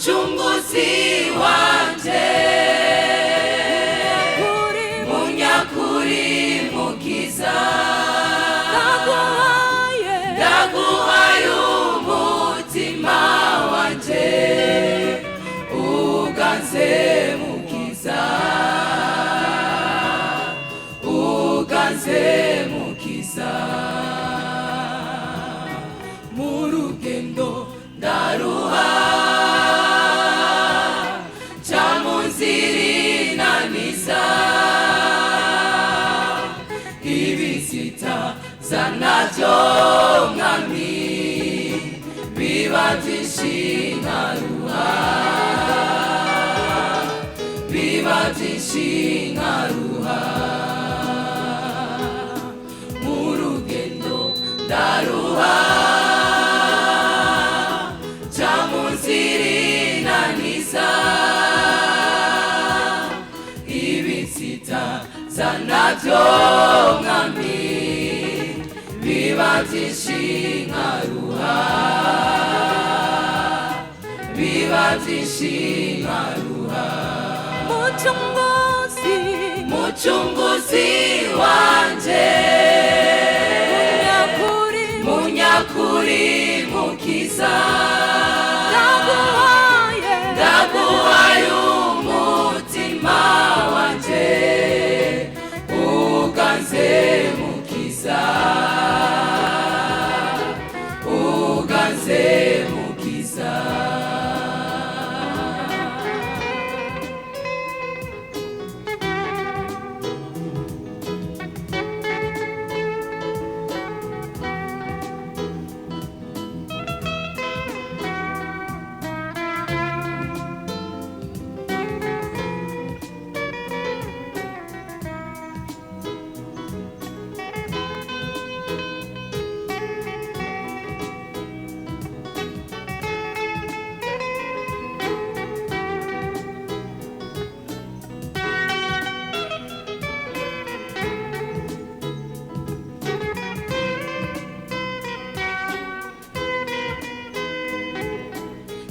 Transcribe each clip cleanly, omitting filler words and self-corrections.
mucunguzi wanje, munyakuri mukiza, ndaguhaye umutima wanje, uganze mukiza, uganze mukiza. Mu rugendo ndaruha, ca mu nzira inaniza, ibisitaza navyo mwami, biba vyinshi nkaruha, biba vyinshi nkaruha. Mu rugendo ndaruha, ca mu nzira inaniza, ibisitaza navyo mwami, biba vyinshi nkaruha, biba vyinshi nkaruha. Mucunguzi, mucunguzi wanje, munyakuri mukiza, ndaguhaye umutima wanje, uganze mukiza, uganze mukiza.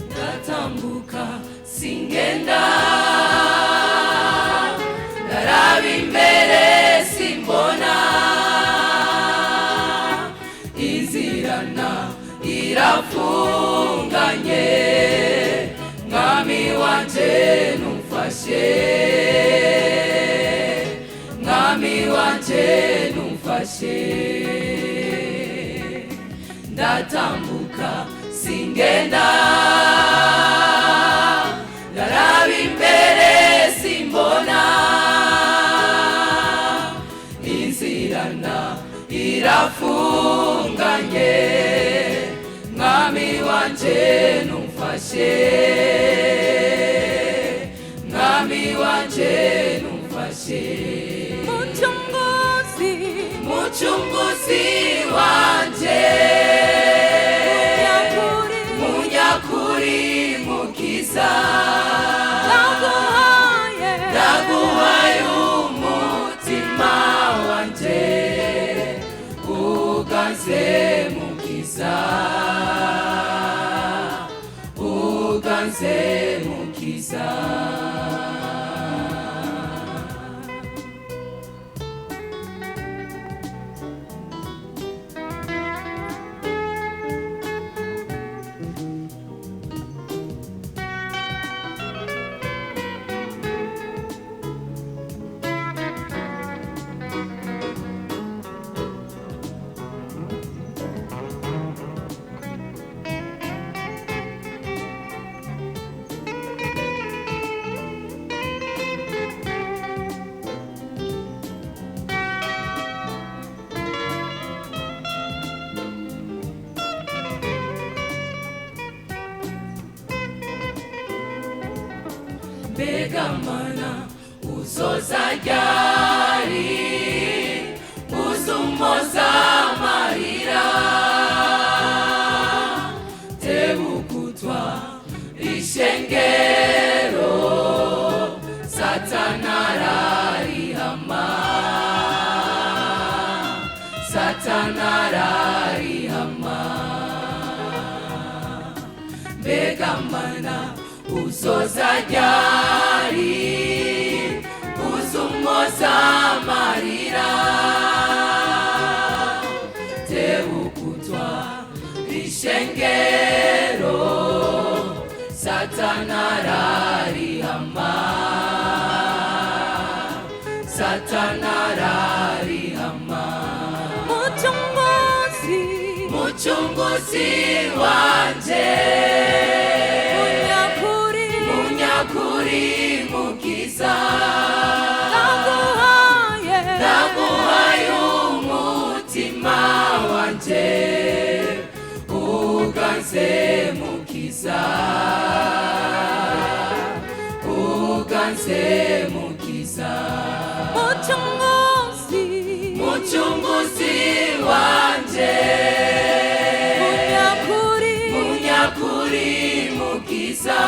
Ndatambuka singenda, ndaraba imbere simbona, inzirana irafunganye, mwami wanje numfashe, mwami wanje numfashe. Ndatambuka singenda, ndaraba imbere simbona, inzirana irafunganye, mwami wanje numfashe, mwami wanje numfashe. Mucunguzi, mucunguzi wanje, munyakuri mukiza, ndaguhaye umutima wanje, uganze mukiza, uganze mukiza. Begamana uzoza ryari, uzumoza amarira, tebukutwa ishengero, Satana ararihama, Satana ararihama. Begamana uzoza ryari uzumoza amarira tebukutwa ishengero Satana ararihama Satana ararihama Muchunguzi wanje Munyakuri mukiza Naguhaye umutima wanje Uganze mukiza Uganze mukiza Muchunguzi wanje Munyakuri mukiza